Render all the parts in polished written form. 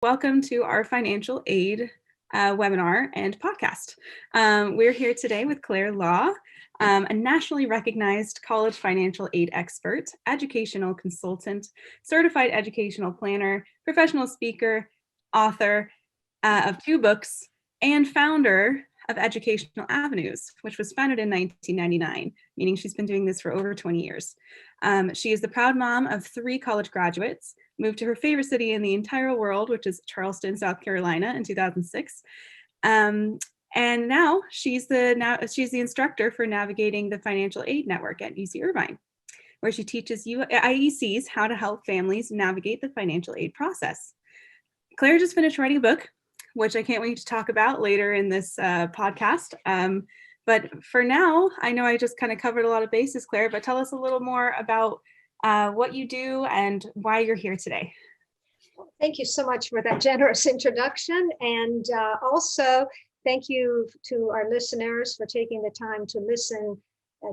Welcome to our financial aid webinar and podcast. We're here today with Claire Law, a nationally recognized college financial aid expert, educational consultant, certified educational planner, professional speaker, author of 2 books, and founder of Educational Avenues, which was founded in 1999, meaning she's been doing this for over 20 years. She is the proud mom of 3 college graduates, moved to her favorite city in the entire world, which is Charleston, South Carolina in 2006. And now she's the instructor for navigating the financial aid network at UC Irvine, where she teaches IECs how to help families navigate the financial aid process. Claire just finished writing a book, which I can't wait to talk about later in this podcast. But for now, I know I just kind of covered a lot of bases, Claire, but tell us a little more about what you do and why you're here today. Thank you so much for that generous introduction. And also, thank you to our listeners for taking the time to listen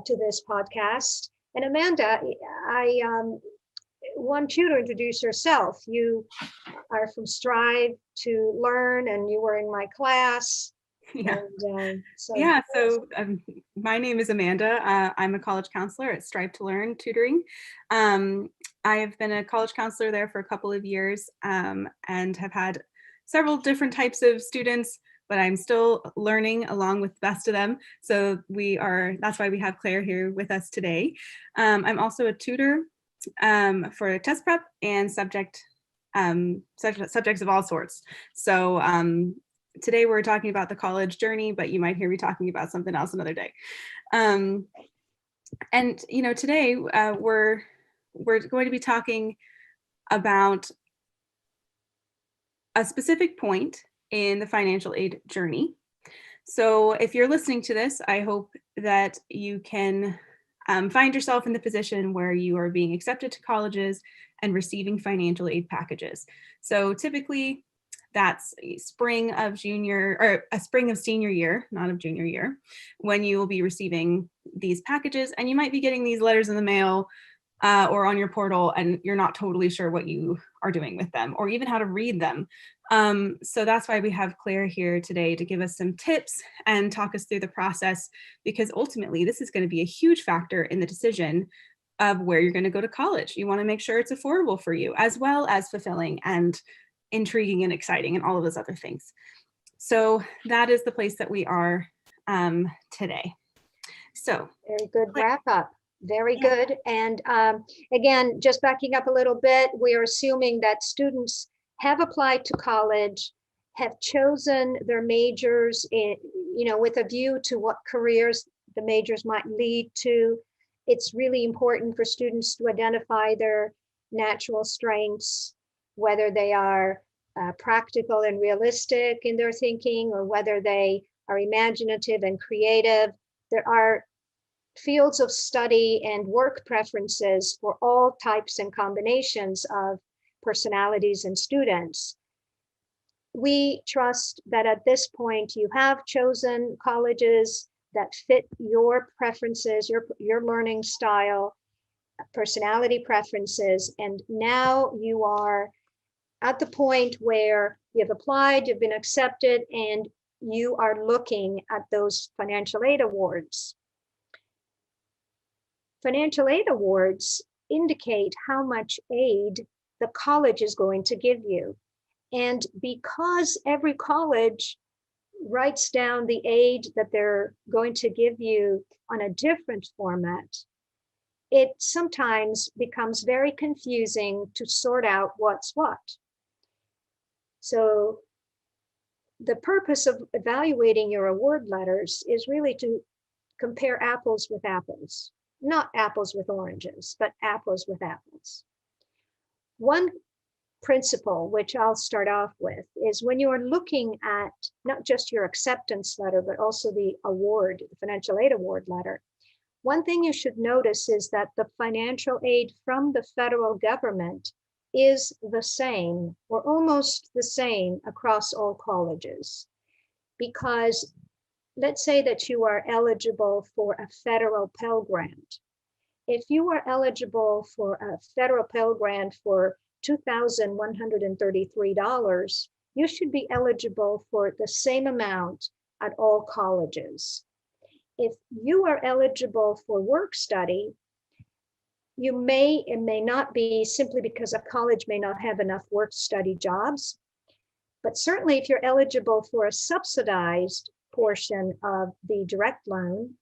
to this podcast. And Amanda, I want you to introduce yourself. You are from Strive to Learn, and you were in my class. Yeah. So my name is Amanda. I'm a college counselor at Strive to Learn tutoring. I have been a college counselor there for a couple of years and have had several different types of students, but I'm still learning along with the best of them. So that's why we have Claire here with us today. I'm also a tutor for test prep and subjects of all sorts. So today we're talking about the college journey, but you might hear me talking about something else another day. And today we're going to be talking about a specific point in the financial aid journey. So if you're listening to this, I hope that you can find yourself in the position where you are being accepted to colleges and receiving financial aid packages. So typically that's a spring of senior year, not of junior year, when you will be receiving these packages, and you might be getting these letters in the mail or on your portal, and you're not totally sure what you are doing with them or even how to read them. So that's why we have Claire here today to give us some tips and talk us through the process, because ultimately this is going to be a huge factor in the decision of where you're going to go to college. You want to make sure it's affordable for you, as well as fulfilling and intriguing and exciting and all of those other things. So that is the place that we are today. So very good wrap up. Very good. And again, just backing up a little bit, we are assuming that students have applied to college, have chosen their majors with a view to what careers the majors might lead to. It's really important for students to identify their natural strengths, whether they are practical and realistic in their thinking, or whether they are imaginative and creative. There are fields of study and work preferences for all types and combinations of personalities and students. We trust that at this point you have chosen colleges that fit your preferences, your learning style, personality preferences, and now you are at the point where you've applied, you've been accepted, and you are looking at those financial aid awards. Financial aid awards indicate how much aid the college is going to give you. And because every college writes down the aid that they're going to give you on a different format, it sometimes becomes very confusing to sort out what's what. So the purpose of evaluating your award letters is really to compare apples with apples. Not apples with oranges, but apples with apples. One principle, which I'll start off with, is when you are looking at not just your acceptance letter, but also the award, the financial aid award letter, one thing you should notice is that the financial aid from the federal government is the same, or almost the same, across all colleges. Because let's say that you are eligible for a federal Pell Grant. If you are eligible for a federal Pell Grant for $2,133, you should be eligible for the same amount at all colleges. If you are eligible for work study, you may and may not be, simply because a college may not have enough work study jobs. But certainly if you're eligible for a subsidized portion of the direct loan,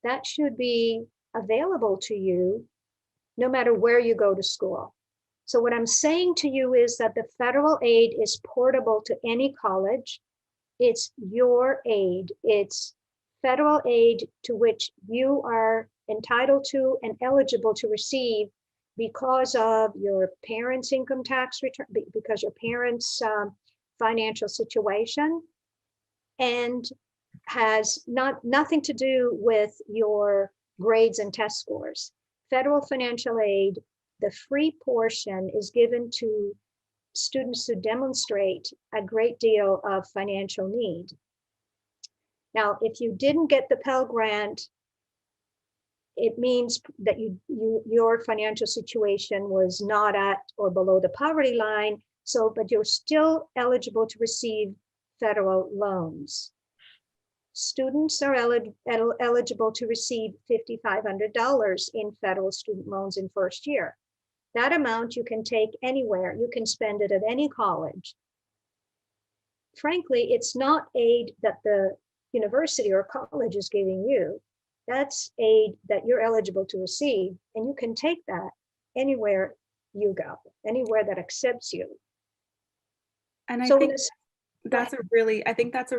that should be available to you no matter where you go to school. So what I'm saying to you is that the federal aid is portable to any college. It's your aid. It's federal aid to which you are entitled to and eligible to receive because of your parents' income tax return, because your parents' financial situation, and has nothing to do with your grades and test scores. Federal financial aid, the free portion, is given to students who demonstrate a great deal of financial need. Now, if you didn't get the Pell Grant, it means that your financial situation was not at or below the poverty line. So, but you're still eligible to receive federal loans. Students are eligible to receive $5,500 in federal student loans in first year. That amount you can take anywhere. You can spend it at any college. Frankly, it's not aid that the university or college is giving you. That's aid that you're eligible to receive, and you can take that anywhere you go, anywhere that accepts you. And I So think that's a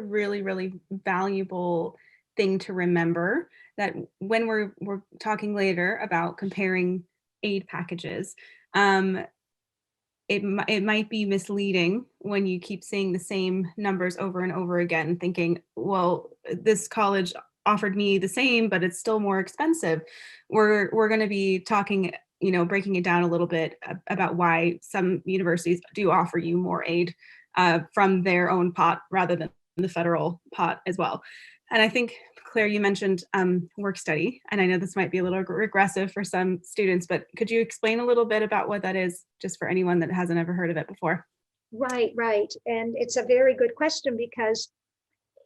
really valuable thing to remember, that when we're talking later about comparing aid packages, it might be misleading when you keep seeing the same numbers over and over again, thinking, well, this college offered me the same, but it's still more expensive. We're going to be talking, breaking it down a little bit about why some universities do offer you more aid from their own pot rather than the federal pot as well. And I think, Claire, you mentioned work study, and I know this might be a little regressive for some students, but could you explain a little bit about what that is, just for anyone that hasn't ever heard of it before? Right. And it's a very good question, because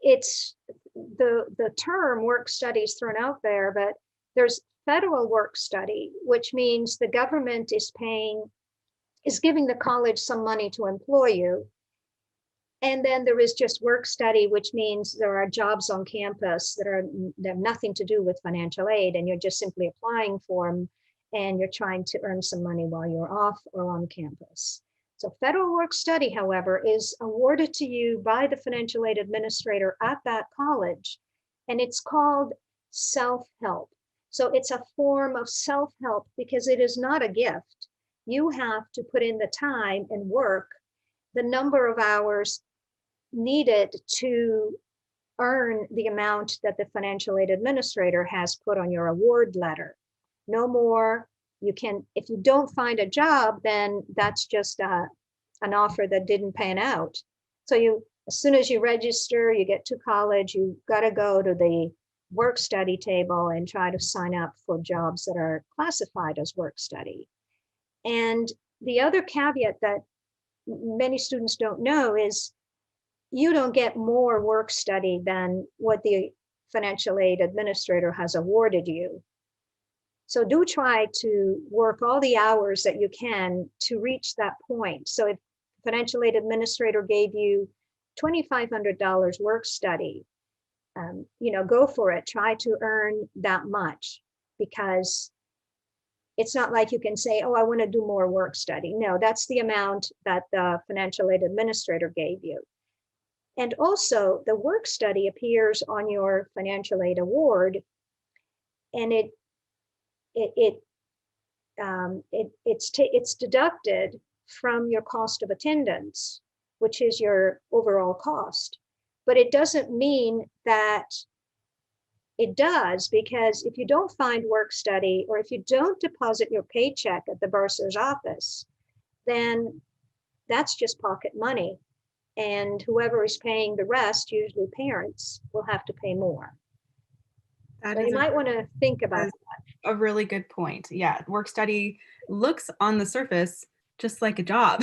it's the term work study is thrown out there, but there's federal work study, which means the government is giving the college some money to employ you. And then there is just work study, which means there are jobs on campus that have nothing to do with financial aid, and you're just simply applying for them, and you're trying to earn some money while you're off or on campus. So federal work study, however, is awarded to you by the financial aid administrator at that college, and it's called self-help. So it's a form of self-help because it is not a gift. You have to put in the time and work, the number of hours needed to earn the amount that the financial aid administrator has put on your award letter. No more. If you don't find a job, then that's just an offer that didn't pan out. So as soon as you register, you get to college, you got to go to the work study table and try to sign up for jobs that are classified as work study. And the other caveat that many students don't know is you don't get more work study than what the financial aid administrator has awarded you. So do try to work all the hours that you can to reach that point. So if financial aid administrator gave you $2,500 work study, go for it. Try to earn that much, because it's not like you can say, oh, I want to do more work study. No, that's the amount that the financial aid administrator gave you. And also the work study appears on your financial aid award, and it's deducted from your cost of attendance, which is your overall cost. But it doesn't mean that it does, because if you don't find work study, or if you don't deposit your paycheck at the bursar's office, then that's just pocket money. And whoever is paying the rest, usually parents, will have to pay more. So you might want to think about that. A really good point. Yeah, work study looks on the surface just like a job.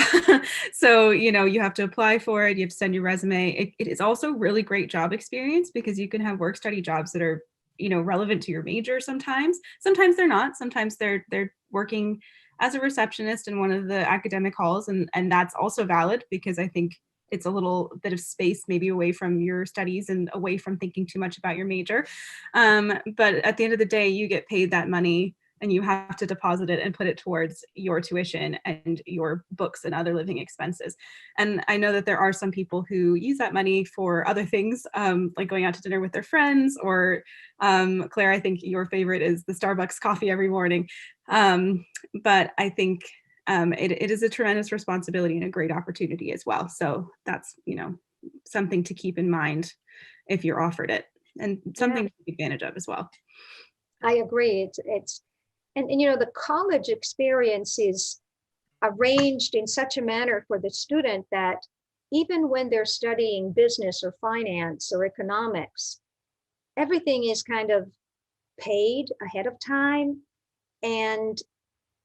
So, you have to apply for it, you have to send your resume. It is also really great job experience because you can have work study jobs that are, relevant to your major sometimes. Sometimes they're not. Sometimes they're working as a receptionist in one of the academic halls, and that's also valid because I think it's a little bit of space maybe away from your studies and away from thinking too much about your major. But at the end of the day, you get paid that money and you have to deposit it and put it towards your tuition and your books and other living expenses. And I know that there are some people who use that money for other things, like going out to dinner with their friends, or Claire, I think your favorite is the Starbucks coffee every morning. But I think it is a tremendous responsibility and a great opportunity as well. So that's, something to keep in mind if you're offered it, and something to take advantage of as well. I agree. And the college experience is arranged in such a manner for the student that even when they're studying business or finance or economics, everything is kind of paid ahead of time. And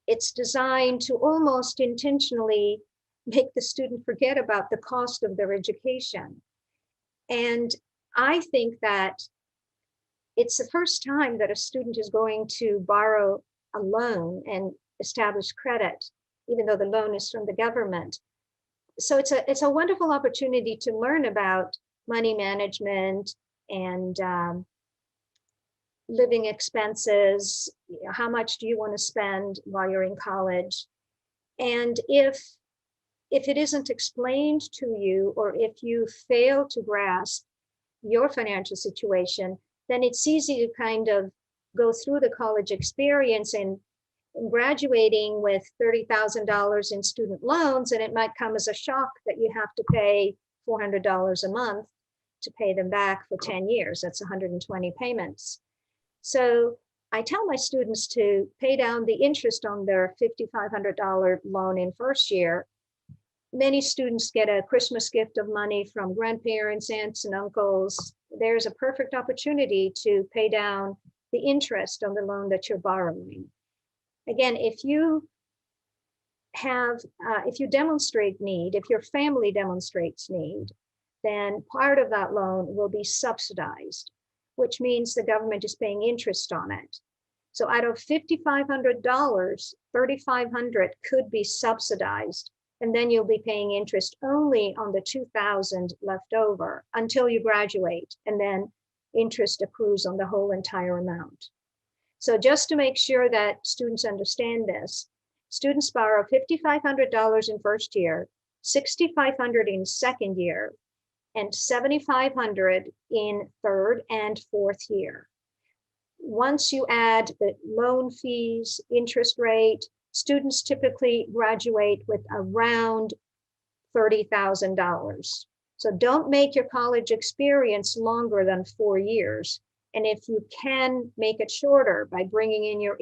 it's designed to almost intentionally make the student forget about the cost of their education. And I think that it's the first time that a student is going to borrow a loan and establish credit, even though the loan is from the government. So it's a wonderful opportunity to learn about money management and living expenses. How much do you want to spend while you're in college? And if it isn't explained to you, or if you fail to grasp your financial situation, then it's easy to kind of go through the college experience and graduating with $30,000 in student loans, and it might come as a shock that you have to pay $400 a month to pay them back for 10 years. That's 120 payments. So I tell my students to pay down the interest on their $5,500 loan in first year. Many students get a Christmas gift of money from grandparents, aunts, and uncles. There's a perfect opportunity to pay down the interest on the loan that you're borrowing. Again, if you demonstrate need, if your family demonstrates need, then part of that loan will be subsidized, which means the government is paying interest on it. So out of $5,500, $3,500 could be subsidized, and then you'll be paying interest only on the $2,000 left over until you graduate, and then interest accrues on the whole entire amount. So just to make sure that students understand this, students borrow $5,500 in first year, $6,500 in second year, and $7,500 in third and fourth year. Once you add the loan fees, interest rate, students typically graduate with around $30,000. So don't make your college experience longer than 4 years. And if you can make it shorter by bringing in your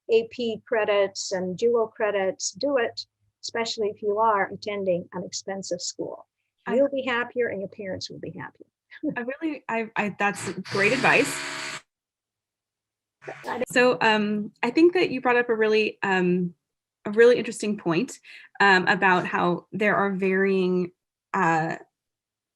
AP credits and dual credits, do it, especially if you are attending an expensive school. You'll be happier and your parents will be happier. That's great advice. So I think that you brought up a really interesting point about how there are varying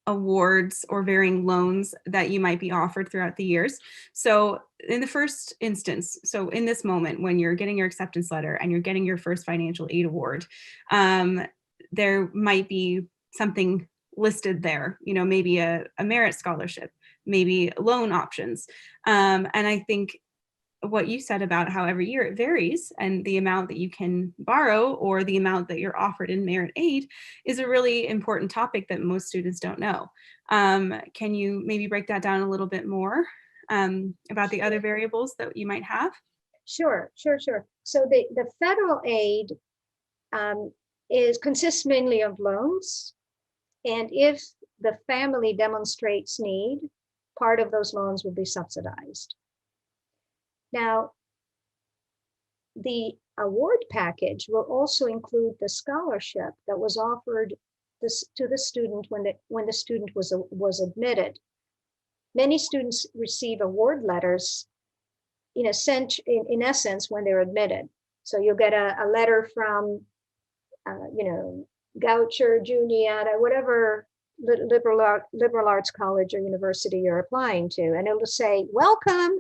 awards or varying loans that you might be offered throughout the years. So in the first instance, so in this moment when you're getting your acceptance letter and you're getting your first financial aid award, there might be something listed there, maybe a merit scholarship, maybe loan options. And I think what you said about how every year it varies and the amount that you can borrow or the amount that you're offered in merit aid is a really important topic that most students don't know. Can you maybe break that down a little bit more about the other variables that you might have? Sure. So the federal aid consists mainly of loans. And if the family demonstrates need, part of those loans will be subsidized. Now, the award package will also include the scholarship that was offered to the student when the student was admitted. Many students receive award letters in essence when they're admitted. So you'll get a letter from Goucher, Juniata, whatever liberal arts college or university you're applying to. And it'll say, welcome.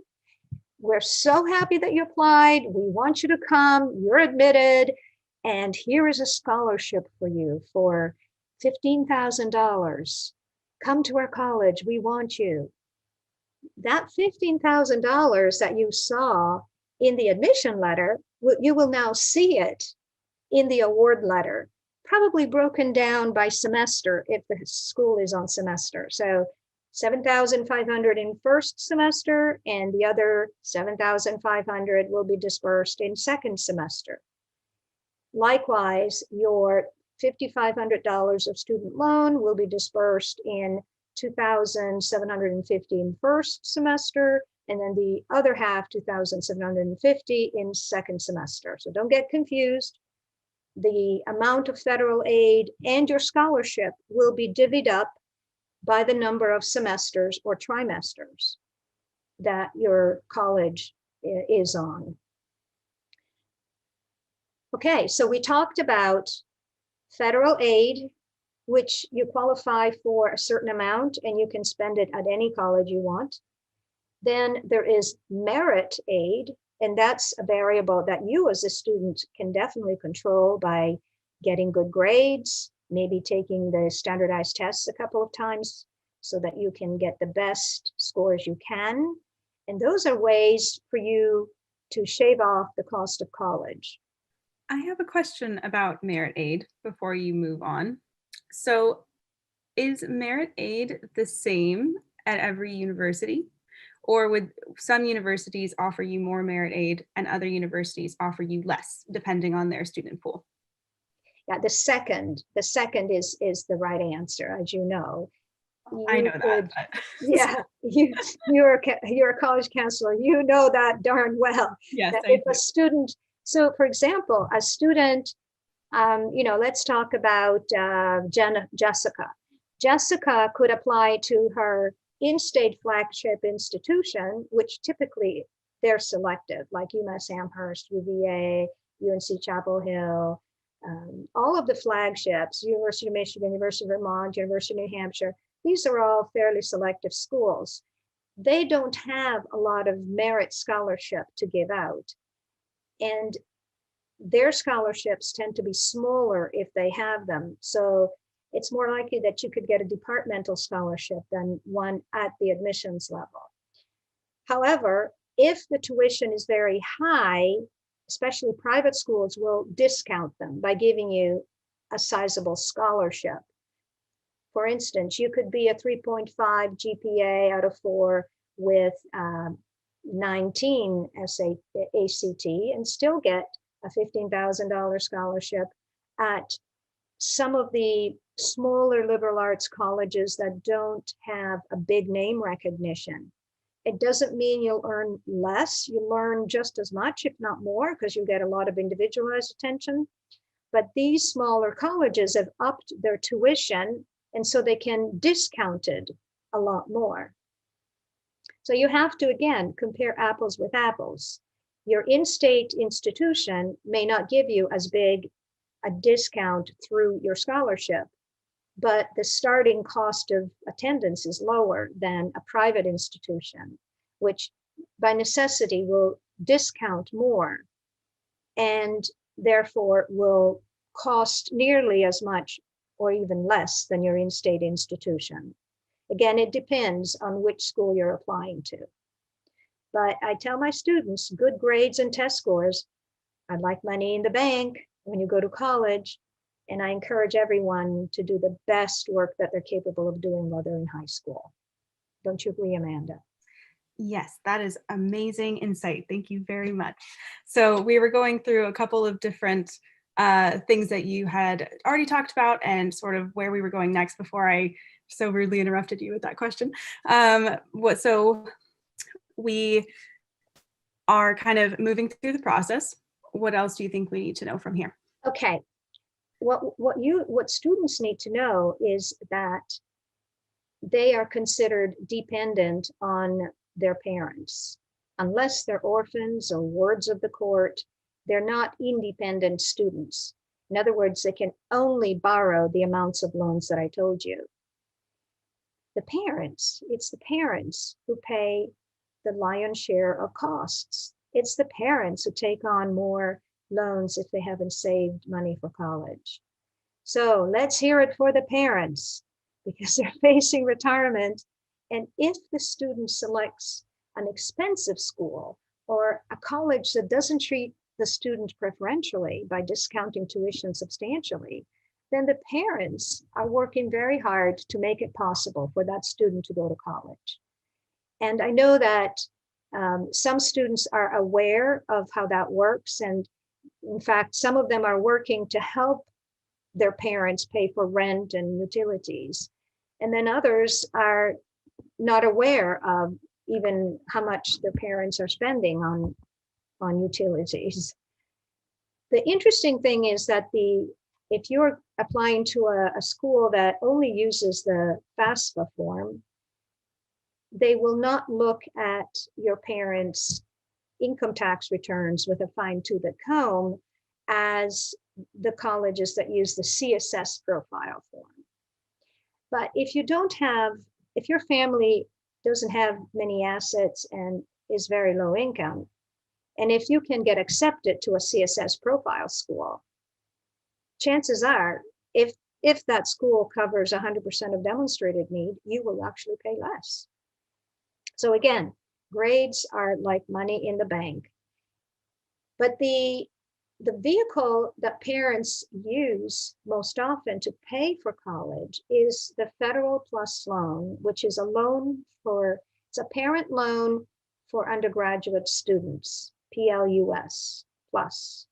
We're so happy that you applied. We want you to come. You're admitted. And here is a scholarship for you for $15,000. Come to our college. We want you. That $15,000 that you saw in the admission letter, you will now see it in the award letter, probably broken down by semester if the school is on semester. So 7,500 in first semester, and the other 7,500 will be dispersed in second semester. Likewise, your $5,500 of student loan will be dispersed in 2,750 in first semester, and then the other half, 2,750 in second semester. So don't get confused. The amount of federal aid and your scholarship will be divvied up by the number of semesters or trimesters that your college is on. Okay, so we talked about federal aid, which you qualify for a certain amount and you can spend it at any college you want. Then there is merit aid, and that's a variable that you as a student can definitely control by getting good grades, maybe taking the standardized tests a couple of times so that you can get the best scores you can. And those are ways for you to shave off the cost of college. I have a question about merit aid before you move on. So is merit aid the same at every university? Or would some universities offer you more merit aid and other universities offer you less, depending on their student pool? Yeah, the second is the right answer, as you know. I know that. Yeah, you're a college counselor. You know that darn well. Yes, that I if do. a student, so for example, a student, let's talk about Jessica. Jessica could apply to her in-state flagship institution, which typically they're selective, like UMass Amherst, UVA, UNC Chapel Hill, all of the flagships, University of Michigan, University of Vermont, University of New Hampshire. These are all fairly selective schools. They don't have a lot of merit scholarship to give out. And their scholarships tend to be smaller if they have them. So it's more likely that you could get a departmental scholarship than one at the admissions level. However, if the tuition is very high, especially private schools will discount them by giving you a sizable scholarship. For instance, you could be a 3.5 GPA out of 4 with 19 ACT and still get a $15,000 scholarship at some of the smaller liberal arts colleges that don't have a big name recognition. It doesn't mean you'll earn less. You learn just as much, if not more, because you get a lot of individualized attention. But these smaller colleges have upped their tuition, and so they can discount it a lot more. So you have to, again, compare apples with apples. Your in-state institution may not give you as big a discount through your scholarship, but the starting cost of attendance is lower than a private institution, which by necessity will discount more and therefore will cost nearly as much or even less than your in-state institution. Again, it depends on which school you're applying to. But I tell my students, good grades and test scores are like money in the bank when you go to college. And I encourage everyone to do the best work that they're capable of doing while they're in high school. Don't you agree, Amanda? Yes, that is amazing insight. Thank you very much. So we were going through a couple of different things that you had already talked about and sort of where we were going next before I so rudely interrupted you with that question. So we are kind of moving through the process. What else do you think we need to know from here? Okay. What students need to know is that they are considered dependent on their parents. Unless they're orphans or wards of the court, they're not independent students. In other words, they can only borrow the amounts of loans that I told you. It's the parents who pay the lion's share of costs. It's the parents who take on more loans if they haven't saved money for college. So let's hear it for the parents, because they're facing retirement. And if the student selects an expensive school or a college that doesn't treat the student preferentially by discounting tuition substantially, then the parents are working very hard to make it possible for that student to go to college. And I know that some students are aware of how that works. And in fact, some of them are working to help their parents pay for rent and utilities. And then others are not aware of even how much their parents are spending on utilities. The interesting thing is that if you're applying to a school that only uses the FAFSA form, they will not look at your parents' income tax returns with a fine-tooth comb as the colleges that use the CSS profile form. But if your family doesn't have many assets and is very low income, and if you can get accepted to a CSS profile school, chances are, if that school covers 100% of demonstrated need, you will actually pay less. So again, grades are like money in the bank. But the vehicle that parents use most often to pay for college is the Federal Plus loan, which is it's a parent loan for undergraduate students, PLUS plus.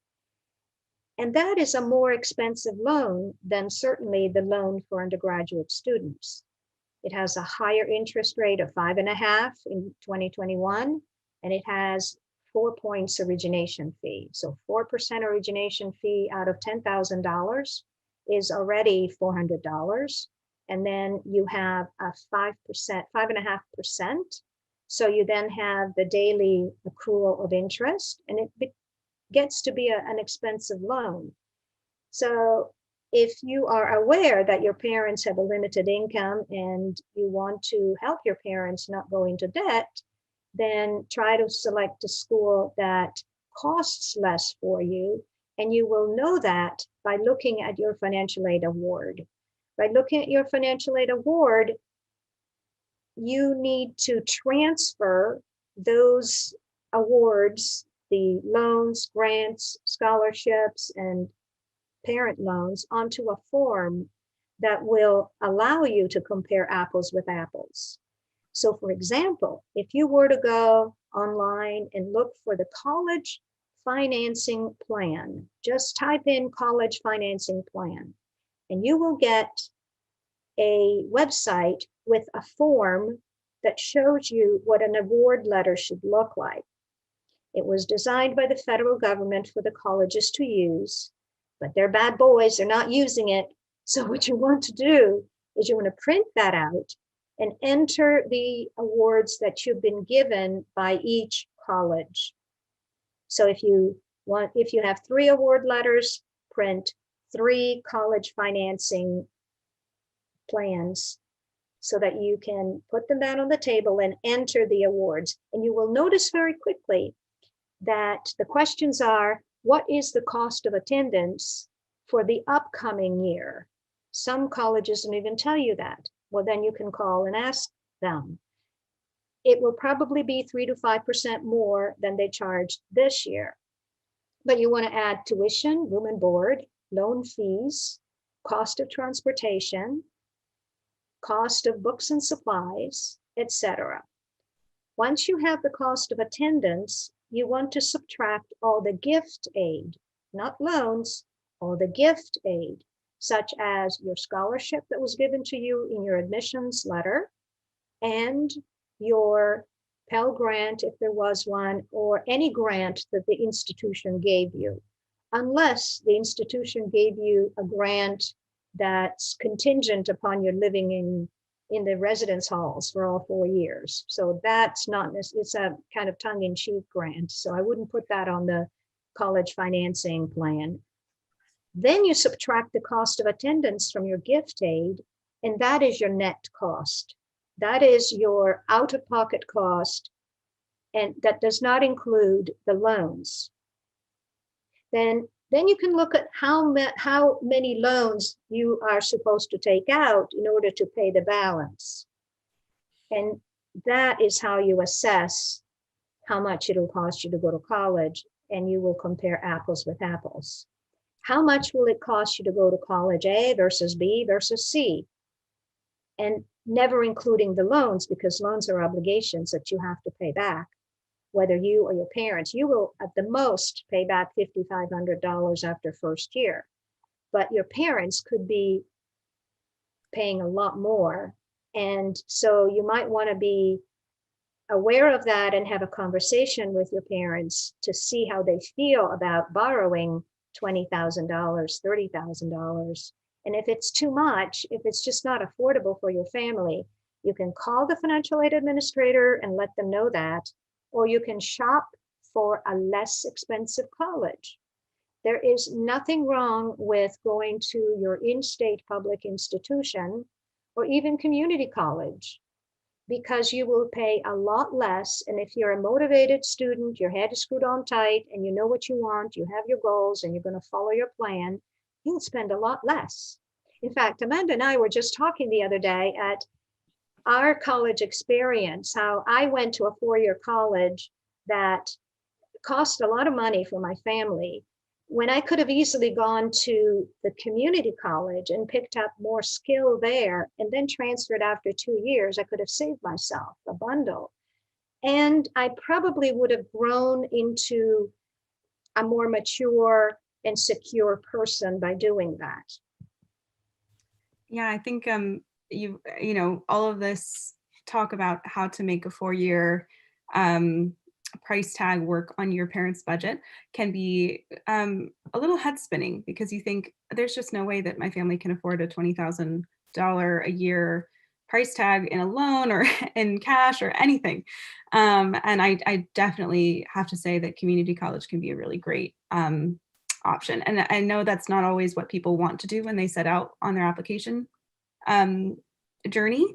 And that is a more expensive loan than certainly the loan for undergraduate students. It has a higher interest rate of 5.5 in 2021, and it has 4 points origination fee. So 4% origination fee out of $10,000 is already $400. And then you have a 5%, 5.5%. So you then have the daily accrual of interest, and it gets to be an expensive loan. So if you are aware that your parents have a limited income and you want to help your parents not go into debt, then try to select a school that costs less for you. And you will know that by looking at your financial aid award. By looking at your financial aid award, you need to transfer those awards, the loans, grants, scholarships, and parent loans onto a form that will allow you to compare apples with apples. So for example, if you were to go online and look for the college financing plan, just type in college financing plan, and you will get a website with a form that shows you what an award letter should look like. It was designed by the federal government for the colleges to use, but they're bad boys, they're not using it. So what you want to do is you want to print that out and enter the awards that you've been given by each college. So if you have 3 award letters, print 3 college financing plans so that you can put them down on the table and enter the awards. And you will notice very quickly that the questions are, what is the cost of attendance for the upcoming year? Some colleges don't even tell you that. Well, then you can call and ask them. It will probably be 3 to 5% more than they charged this year. But you want to add tuition, room and board, loan fees, cost of transportation, cost of books and supplies, etc. Once you have the cost of attendance, you want to subtract all the gift aid, not loans, all the gift aid, such as your scholarship that was given to you in your admissions letter, and your Pell Grant, if there was one, or any grant that the institution gave you, unless the institution gave you a grant that's contingent upon your living in the residence halls for all 4 years. So that's not, it's a kind of tongue-in-cheek grant. So I wouldn't put that on the college financing plan. Then you subtract the cost of attendance from your gift aid, and that is your net cost. That is your out-of-pocket cost, and that does not include the loans. Then you can look at how many loans you are supposed to take out in order to pay the balance. And that is how you assess how much it'll cost you to go to college, and you will compare apples with apples. How much will it cost you to go to college A versus B versus C? And never including the loans, because loans are obligations that you have to pay back. Whether you or your parents, you will at the most pay back $5,500 after first year, but your parents could be paying a lot more. And so you might want to be aware of that and have a conversation with your parents to see how they feel about borrowing $20,000, $30,000. And if it's too much, if it's just not affordable for your family, you can call the financial aid administrator and let them know that, or you can shop for a less expensive college. There is nothing wrong with going to your in-state public institution or even community college, because you will pay a lot less. And if you're a motivated student, your head is screwed on tight, and you know what you want, you have your goals, and you're going to follow your plan, you'll spend a lot less. In fact, Amanda and I were just talking the other day at our college experience, how I went to a four-year college that cost a lot of money for my family, when I could have easily gone to the community college and picked up more skill there and then transferred after 2 years. I could have saved myself a bundle. And I probably would have grown into a more mature and secure person by doing that. Yeah, I think you know, all of this talk about how to make a 4-year price tag work on your parents' budget can be a little head spinning, because you think there's just no way that my family can afford a $20,000 a year price tag in a loan or in cash or anything. And I definitely have to say that community college can be a really great option. And I know that's not always what people want to do when they set out on their application journey,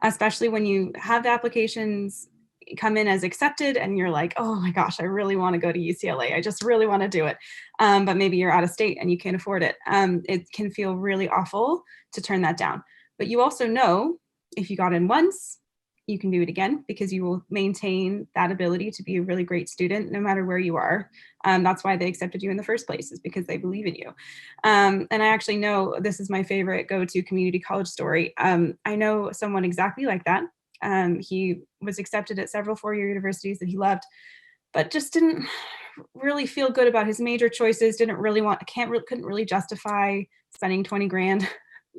especially when you have the applications come in as accepted and you're like, oh my gosh, I really want to go to UCLA. I just really want to do it. But maybe you're out of state and you can't afford it. It can feel really awful to turn that down. But you also know if you got in once, you can do it again, because you will maintain that ability to be a really great student no matter where you are. That's why they accepted you in the first place, is because they believe in you. And I actually know, this is my favorite go-to community college story. I know someone exactly like that. He was accepted at several four-year universities that he loved, but just didn't really feel good about his major choices. Couldn't really justify spending 20 grand,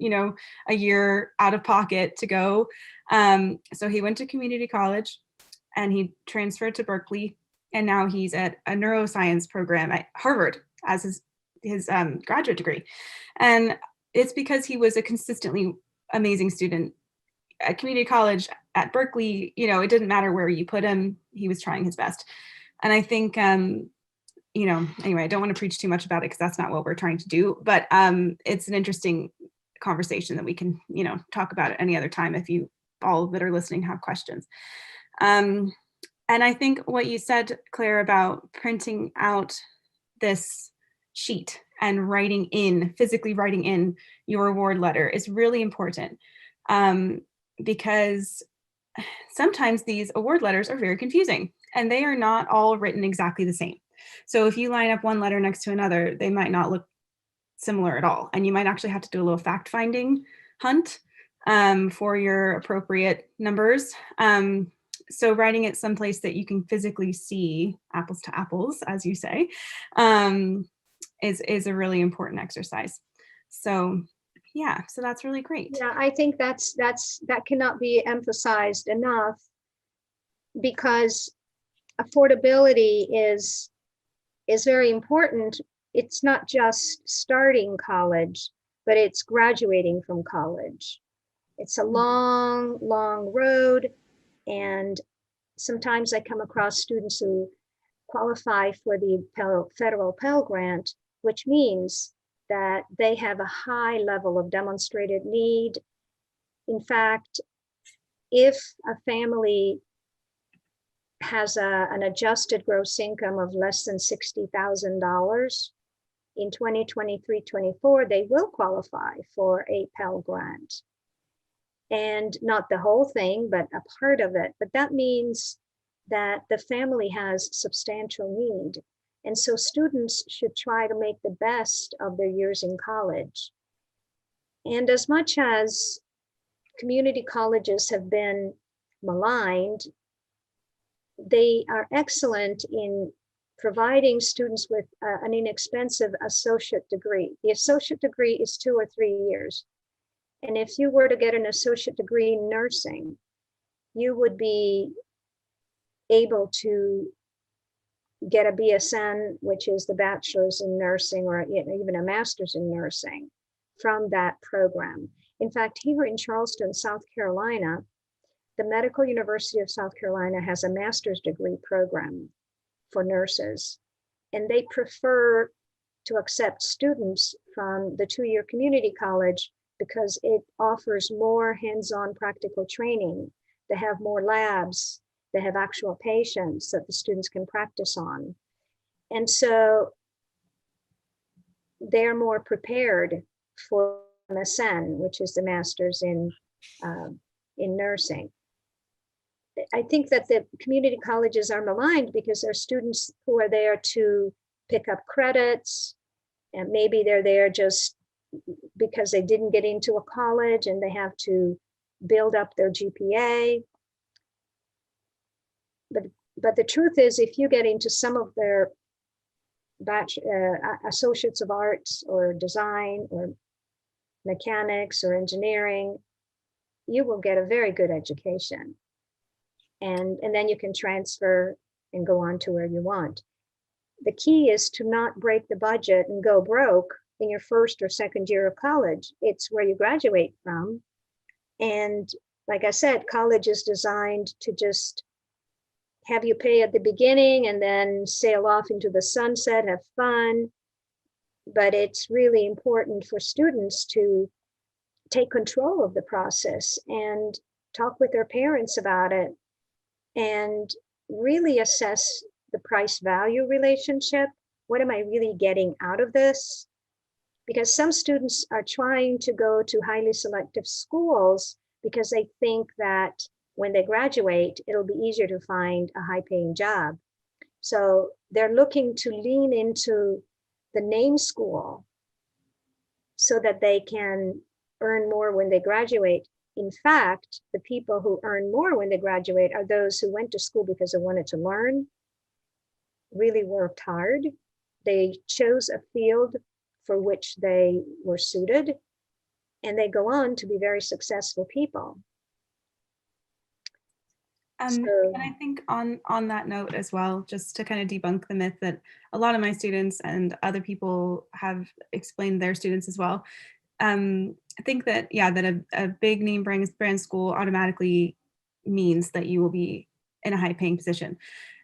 a year out of pocket to go. So he went to community college and he transferred to Berkeley. And now he's at a neuroscience program at Harvard as his graduate degree. And it's because he was a consistently amazing student at community college, at Berkeley. It didn't matter where you put him, he was trying his best. And I think, anyway, I don't want to preach too much about it because that's not what we're trying to do, but it's an interesting conversation that we can, talk about at any other time if you all that are listening have questions. And I think what you said, Claire, about printing out this sheet and physically writing in your award letter is really important, because sometimes these award letters are very confusing and they are not all written exactly the same. So if you line up one letter next to another, they might not look similar at all. And you might actually have to do a little fact-finding hunt for your appropriate numbers. So writing it someplace that you can physically see apples to apples, as you say, is a really important exercise. So yeah, so that's really great. Yeah, I think that cannot be emphasized enough, because affordability is very important. It's not just starting college, but it's graduating from college. It's a long, long road. And sometimes I come across students who qualify for the federal Pell Grant, which means that they have a high level of demonstrated need. In fact, if a family has an adjusted gross income of less than $60,000 in 2023-24, they will qualify for a Pell Grant. And not the whole thing, but a part of it. But that means that the family has substantial need. And so students should try to make the best of their years in college. And as much as community colleges have been maligned, they are excellent in providing students with an inexpensive associate degree. The associate degree is 2 or 3 years. And if you were to get an associate degree in nursing, you would be able to get a BSN, which is the bachelor's in nursing, or even a master's in nursing from that program. In fact, here in Charleston, South Carolina, the Medical University of South Carolina has a master's degree program for nurses, and they prefer to accept students from the 2-year community college because it offers more hands-on practical training. They have more labs, they have actual patients that the students can practice on. And so they're more prepared for MSN, which is the master's in nursing. I think that the community colleges are maligned because there are students who are there to pick up credits, and maybe they're there just because they didn't get into a college and they have to build up their GPA. But the truth is, if you get into some of their associates of arts or design or mechanics or engineering, you will get a very good education. And then you can transfer and go on to where you want. The key is to not break the budget and go broke in your first or second year of college. It's where you graduate from. And like I said, college is designed to just have you pay at the beginning and then sail off into the sunset, have fun. But it's really important for students to take control of the process and talk with their parents about it and really assess the price value relationship. What am I really getting out of this? Because some students are trying to go to highly selective schools because they think that when they graduate, it'll be easier to find a high-paying job. So they're looking to lean into the name school so that they can earn more when they graduate. In fact, the people who earn more when they graduate are those who went to school because they wanted to learn, really worked hard. They chose a field for which they were suited, and they go on to be very successful people. And I think on that note as well, just to kind of debunk the myth that a lot of my students and other people have explained their students as well. I think that, yeah, that a big name brand school automatically means that you will be in a high paying position.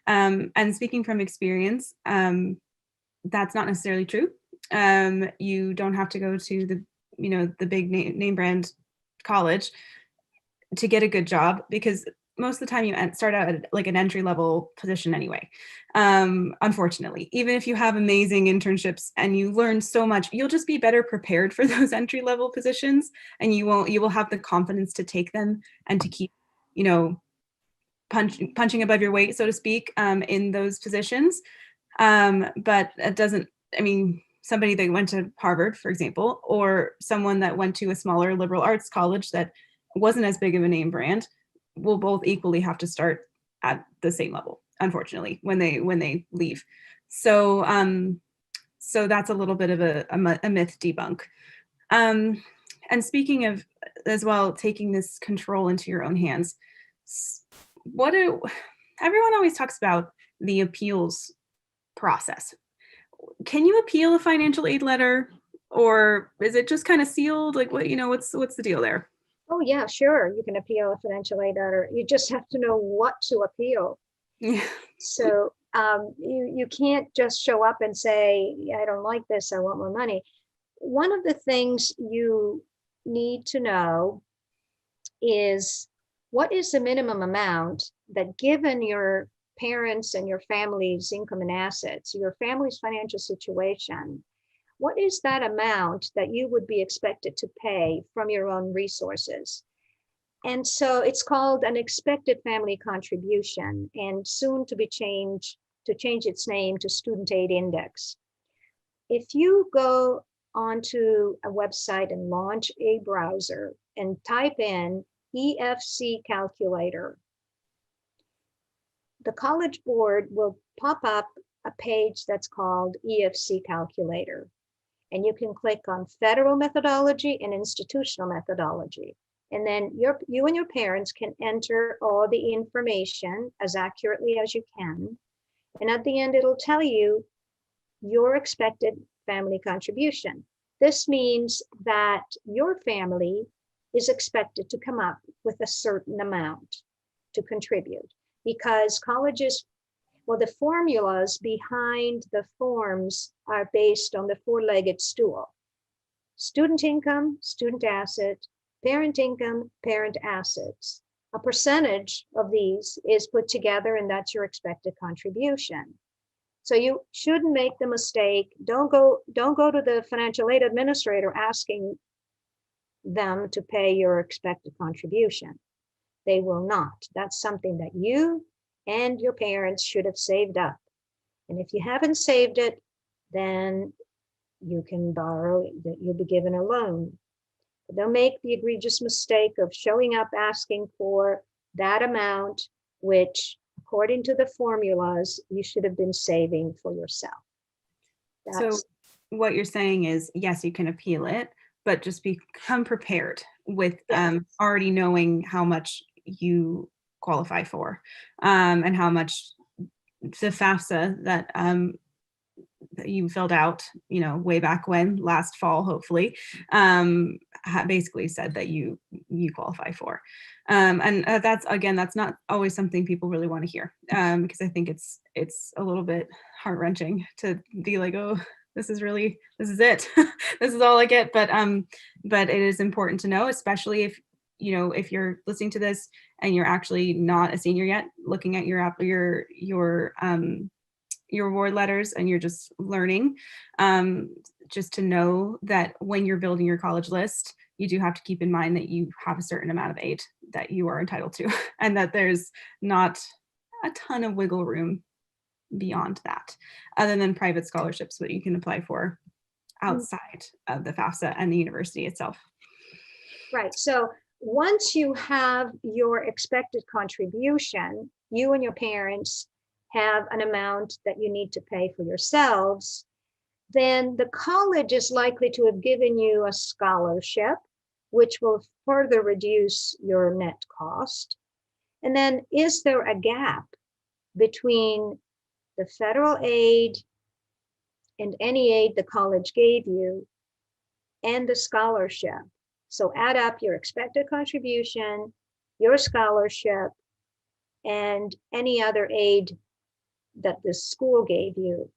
And speaking from experience, that's not necessarily true. You don't have to go to the big name brand college to get a good job, because most of the time you start out at like an entry level position anyway. Unfortunately, even if you have amazing internships and you learn so much, you'll just be better prepared for those entry level positions, and you will have the confidence to take them and to keep, punching above your weight, so to speak, in those positions. But it doesn't, somebody that went to Harvard, for example, or someone that went to a smaller liberal arts college that wasn't as big of a name brand, will both equally have to start at the same level, unfortunately, when they leave. So so that's a little bit of a myth debunk. And speaking of, as well, taking this control into your own hands, everyone always talks about the appeals process. Can you appeal a financial aid letter, or is it just kind of sealed? Like, what's the deal there? Oh yeah, sure. You can appeal a financial aid order. You just have to know what to appeal. Yeah. So you can't just show up and say, I don't like this, I want more money. one of the things you need to know is what is the minimum amount that, given your parents and your family's income and assets, your family's financial situation, what is that amount that you would be expected to pay from your own resources? And so it's called an expected family contribution, and soon to change its name to Student Aid Index. If you go onto a website and launch a browser and type in EFC Calculator, the College Board will pop up a page that's called EFC Calculator. And you can click on federal methodology and institutional methodology. And then you and your parents can enter all the information as accurately as you can. And at the end, it'll tell you your expected family contribution. This means that your family is expected to come up with a certain amount to contribute, because colleges, well, the formulas behind the forms are based on the four-legged stool: student income, student asset, parent income, parent assets. A percentage of these is put together, and that's your expected contribution. So you shouldn't make the mistake. Don't go to the financial aid administrator asking them to pay your expected contribution. They will not. That's something that you and your parents should have saved up. And if you haven't saved it, then you can borrow, you'll be given a loan. But don't make the egregious mistake of showing up asking for that amount, which, according to the formulas, you should have been saving for yourself. So what you're saying is, yes, you can appeal it, but just become prepared with already knowing how much you qualify for, and how much the FAFSA that you filled out, way back when, last fall, hopefully, basically said that you qualify for. And that's not always something people really want to hear, because I think it's a little bit heart-wrenching to be like, oh, this is it. This is all I get. But it is important to know, especially if you're listening to this and you're actually not a senior yet, looking at your award letters and you're just learning, just to know that when you're building your college list, you do have to keep in mind that you have a certain amount of aid that you are entitled to, and that there's not a ton of wiggle room beyond that, other than private scholarships, what you can apply for outside of the FAFSA and the university itself. Right. So once you have your expected contribution, you and your parents have an amount that you need to pay for yourselves, then the college is likely to have given you a scholarship, which will further reduce your net cost. And then, is there a gap between the federal aid and any aid the college gave you and the scholarship? So add up your expected contribution, your scholarship, and any other aid that the school gave you.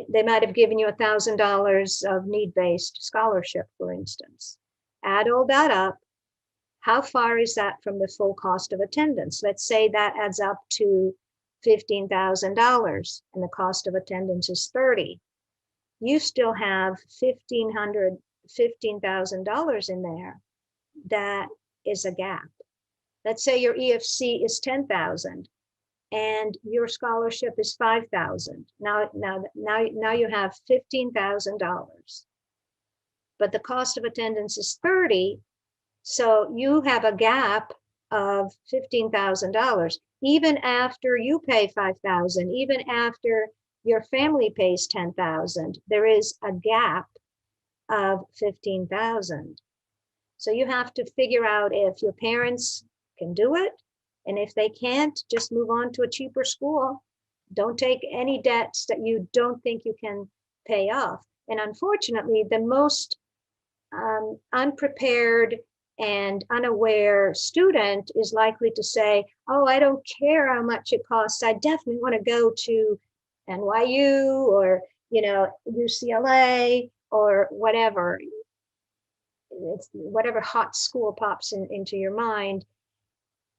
They might have given you $1,000 of need-based scholarship, for instance. Add all that up. How far is that from the full cost of attendance? Let's say that adds up to $15,000 and the cost of attendance is $30,000. You still have $15,000 in there. That is a gap. Let's say your EFC is $10,000 and your scholarship is $5,000. Now you have $15,000, but the cost of attendance is $30,000. So you have a gap of $15,000. Even after you pay $5,000, even after your family pays $10,000, there is a gap of $15,000. So you have to figure out if your parents can do it. And if they can't, just move on to a cheaper school. Don't take any debts that you don't think you can pay off. And unfortunately, the most unprepared and unaware student is likely to say, oh, I don't care how much it costs. I definitely want to go to NYU or UCLA or whatever. It's whatever hot school pops into your mind.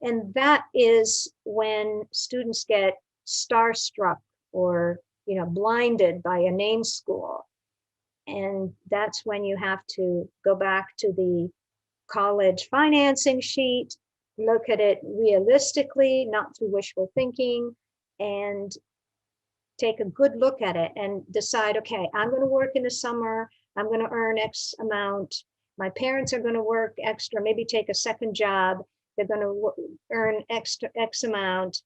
And that is when students get starstruck or, blinded by a name school. And that's when you have to go back to the college financing sheet, look at it realistically, not through wishful thinking, and take a good look at it and decide, okay, I'm going to work in the summer, I'm going to earn X amount. My parents are going to work extra, maybe take a second job. They're going to earn extra X amount.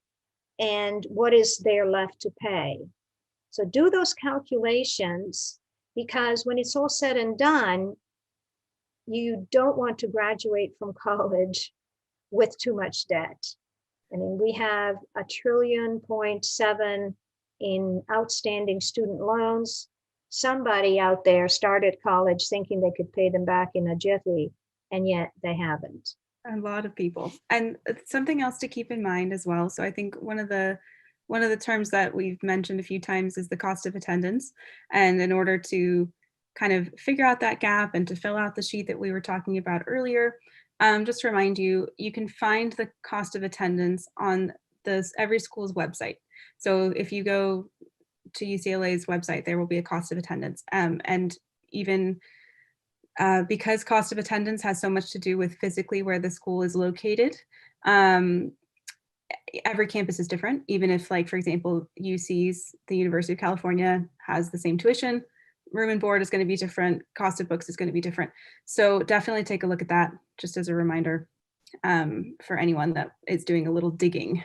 And what is there left to pay? So do those calculations, because when it's all said and done, you don't want to graduate from college with too much debt. I mean, we have $1.7 trillion in outstanding student loans. Somebody out there started college thinking they could pay them back in a jiffy, and yet they haven't. A lot of people. And something else to keep in mind as well. So I think one of the terms that we've mentioned a few times is the cost of attendance. And in order to kind of figure out that gap and to fill out the sheet that we were talking about earlier, just to remind you, you can find the cost of attendance on every school's website. So if you go to UCLA's website, there will be a cost of attendance. And even because cost of attendance has so much to do with physically where the school is located, every campus is different. Even if, like, for example, UC's, the University of California, has the same tuition, room and board is going to be different, cost of books is going to be different. So definitely take a look at that, just as a reminder, for anyone that is doing a little digging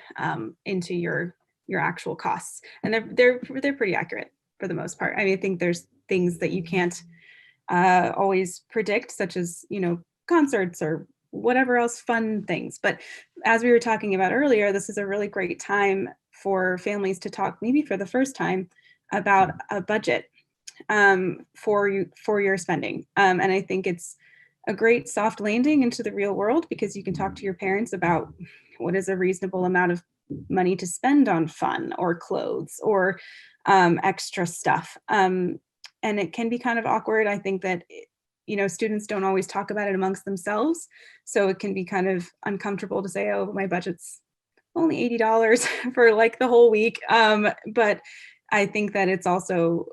into your actual costs. And they're pretty accurate for the most part. I mean, I think there's things that you can't always predict, such as, concerts or whatever else fun things. But as we were talking about earlier, this is a really great time for families to talk, maybe for the first time, about a budget for your spending. And I think it's a great soft landing into the real world, because you can talk to your parents about what is a reasonable amount of money to spend on fun or clothes or extra stuff. And it can be kind of awkward. I think that, students don't always talk about it amongst themselves. So it can be kind of uncomfortable to say, oh, my budget's only $80 for like the whole week. But I think that it's also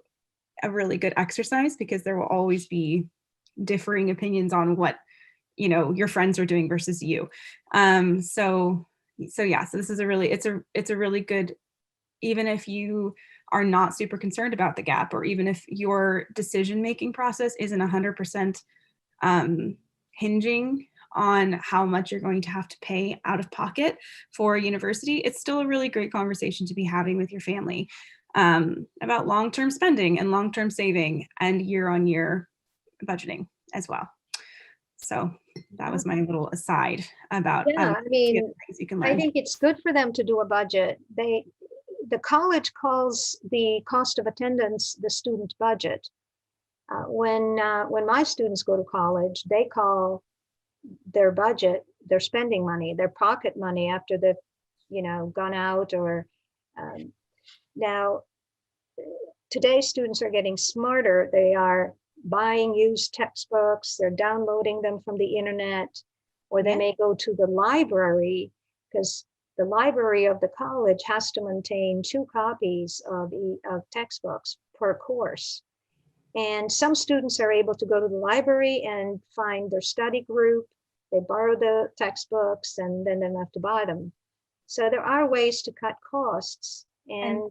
a really good exercise, because there will always be differing opinions on what, your friends are doing versus you. So this is it's a really good, even if you are not super concerned about the gap, or even if your decision-making process isn't 100% hinging on how much you're going to have to pay out of pocket for university, it's still a really great conversation to be having with your family about long-term spending and long-term saving and year-on-year budgeting as well. So that was my little aside about I mean, things you can learn. I think it's good for them to do a budget. The college calls the cost of attendance the student budget. When my students go to college, they call their budget their spending money, their pocket money after they've gone out. Or now today's students are getting smarter. They are buying used textbooks, they're downloading them from the internet, or they may go to the library, because the library of the college has to maintain 2 copies of textbooks per course. And some students are able to go to the library and find their study group. They borrow the textbooks and then they don't have to buy them. So there are ways to cut costs. And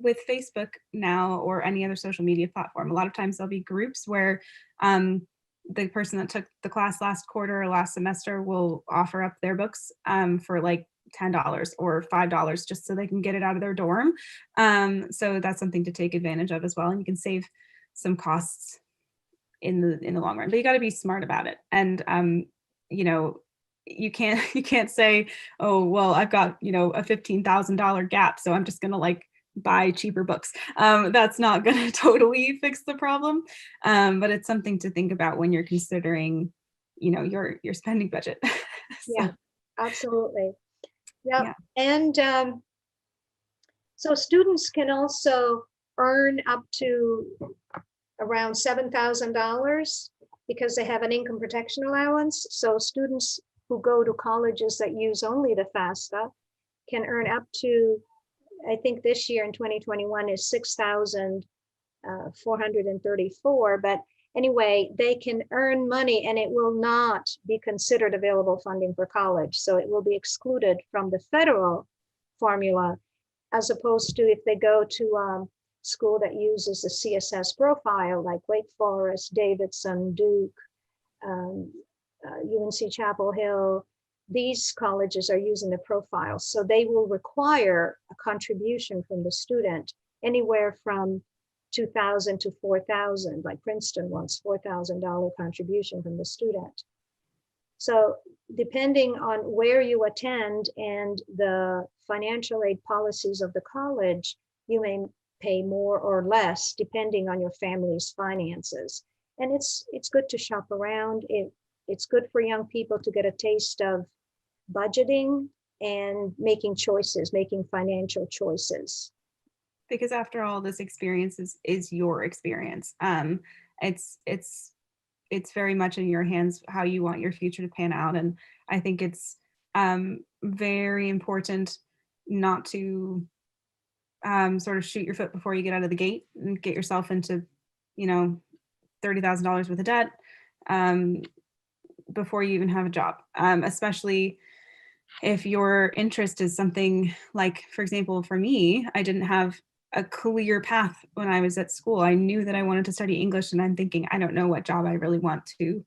with Facebook now, or any other social media platform, a lot of times there'll be groups where the person that took the class last quarter or last semester will offer up their books for like $10 or $5, just so they can get it out of their dorm. So that's something to take advantage of as well. And you can save some costs in the long run, but you got to be smart about it. And you can't say, oh, well, I've got, a $15,000 gap, so I'm just going to like buy cheaper books. That's not going to totally fix the problem. But it's something to think about when you're considering, your spending budget. So. Yeah, absolutely. Yep. Yeah. And so students can also earn up to around $7,000 because they have an income protection allowance. So students who go to colleges that use only the FAFSA can earn up to, I think this year in 2021 is 6,434. But anyway, they can earn money and it will not be considered available funding for college. So it will be excluded from the federal formula, as opposed to if they go to school that uses the CSS profile, like Wake Forest, Davidson, Duke, UNC Chapel Hill. These colleges are using the profile, so they will require a contribution from the student anywhere from $2,000 to $4,000. Like Princeton wants $4,000 contribution from the student. So depending on where you attend and the financial aid policies of the college, you may pay more or less depending on your family's finances. And it's good to shop around. It's good for young people to get a taste of budgeting and making choices, making financial choices. Because after all, this experience is your experience. It's very much in your hands how you want your future to pan out. And I think it's very important not to sort of shoot your foot before you get out of the gate and get yourself into, $30,000 worth of debt before you even have a job, especially if your interest is something like, for example, for me, I didn't have a clear path when I was at school. I knew that I wanted to study English, and I'm thinking, I don't know what job I really want to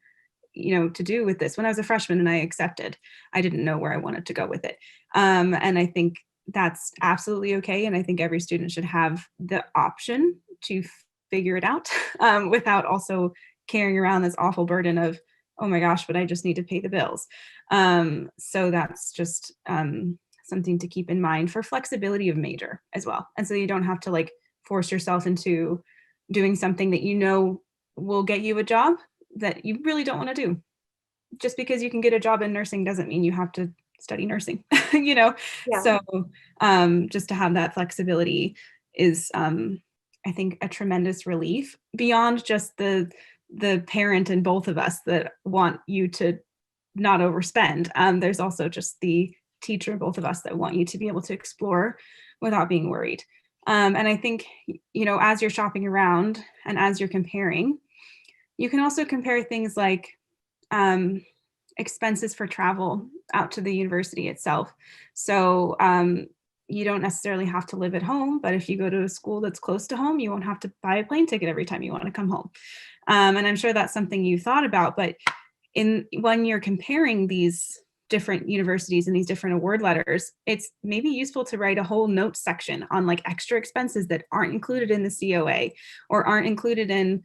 do with this. When I was a freshman and I accepted, I didn't know where I wanted to go with it. And I think that's absolutely okay. And I think every student should have the option to figure it out without also carrying around this awful burden of, oh my gosh, but I just need to pay the bills. So that's just something to keep in mind for flexibility of major as well. And so you don't have to force yourself into doing something that will get you a job that you really don't want to do. Just because you can get a job in nursing doesn't mean you have to study nursing, Yeah. So just to have that flexibility is, I think, a tremendous relief beyond just the parent and both of us that want you to not overspend. There's also just the teacher, both of us, that want you to be able to explore without being worried. And I think, as you're shopping around and as you're comparing, you can also compare things like expenses for travel out to the university itself. So you don't necessarily have to live at home, but if you go to a school that's close to home, you won't have to buy a plane ticket every time you want to come home. And I'm sure that's something you thought about, but when you're comparing these different universities and these different award letters, it's maybe useful to write a whole notes section on extra expenses that aren't included in the COA or aren't included in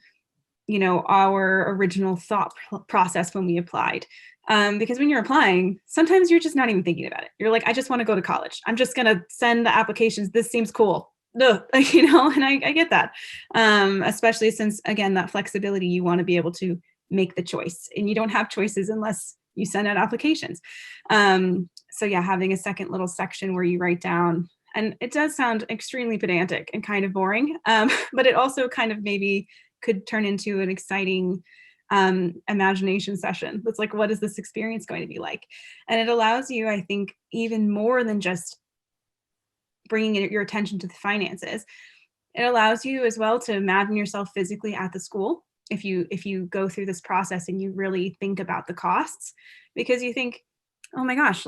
our original thought process when we applied. Because when you're applying, sometimes you're just not even thinking about it. You're like, I just want to go to college. I'm just going to send the applications. This seems cool. And I get that. Especially since, again, that flexibility, you want to be able to make the choice, and you don't have choices unless you send out applications. So yeah, having a second little section where you write down, and it does sound extremely pedantic and kind of boring, but it also kind of maybe could turn into an exciting imagination session. It's like, what is this experience going to be like? And it allows you, I think, even more than just bringing your attention to the finances. It allows you as well to imagine yourself physically at the school. If you go through this process and you really think about the costs, because you think, oh my gosh,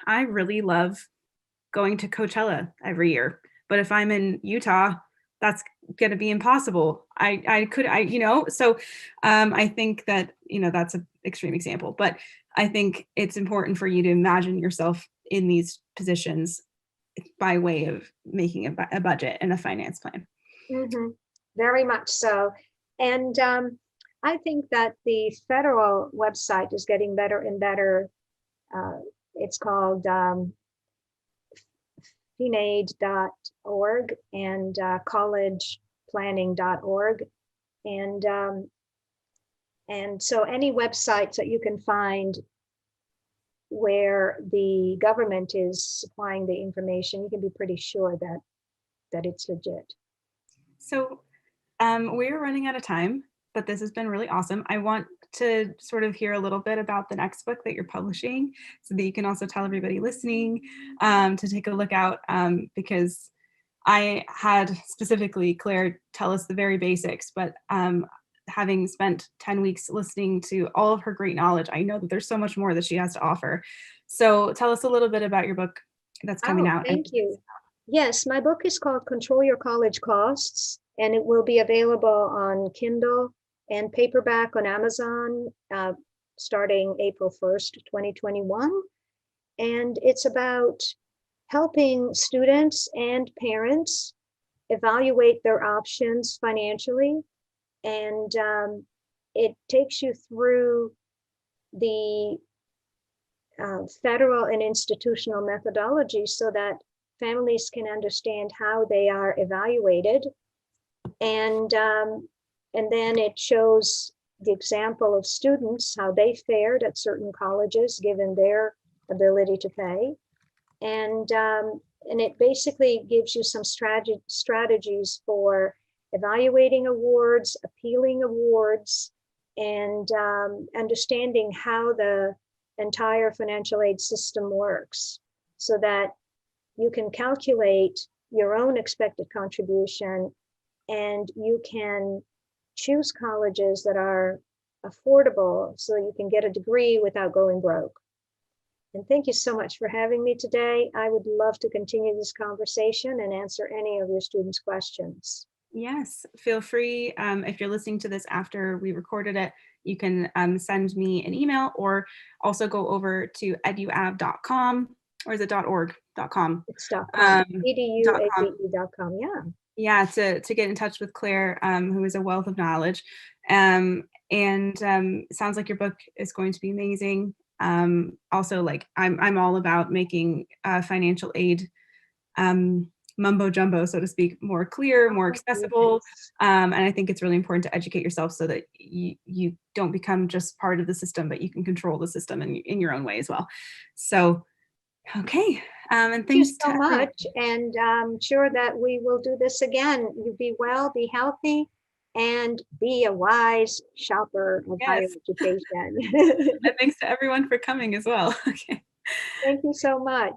I really love going to Coachella every year, but if I'm in Utah, that's going to be impossible. So I think that, that's an extreme example, but I think it's important for you to imagine yourself in these positions by way of making a budget and a finance plan. Mm-hmm. Very much so. And I think that the federal website is getting better and better. It's called finaid.org and collegeplanning.org. And so any websites that you can find where the government is supplying the information, you can be pretty sure that it's legit. So We're running out of time, but this has been really awesome. I want to sort of hear a little bit about the next book that you're publishing so that you can also tell everybody listening to take a look out because I had specifically Claire tell us the very basics, but having spent 10 weeks listening to all of her great knowledge, I know that there's so much more that she has to offer. So tell us a little bit about your book that's coming Oh, out. thank you. Yes, my book is called Control Your College Costs, and it will be available on Kindle and paperback on Amazon starting April 1st, 2021. And it's about helping students and parents evaluate their options financially. And it takes you through the federal and institutional methodology so that families can understand how they are evaluated. And then it shows the example of students, how they fared at certain colleges given their ability to pay. And it basically gives you some strategies for evaluating awards, appealing awards, and understanding how the entire financial aid system works so that you can calculate your own expected contribution and you can choose colleges that are affordable so you can get a degree without going broke. And thank you so much for having me today. I would love to continue this conversation and answer any of your students' questions. Yes, feel free. If you're listening to this after we recorded it, you can send me an email or also go over to eduav.com, or is it .org.com? It's .com, .com. eduave.com, yeah. Yeah, to get in touch with Claire, who is a wealth of knowledge. It sounds like your book is going to be amazing. Also, like I'm all about making financial aid mumbo jumbo, so to speak, more clear, more accessible. And I think it's really important to educate yourself so that you don't become just part of the system, but you can control the system in your own way as well. So, okay. And Thank you thanks so to much. And I'm sure that we will do this again. You be well, be healthy, and be a wise shopper of higher yes. education. And thanks to everyone for coming as well. Okay. Thank you so much.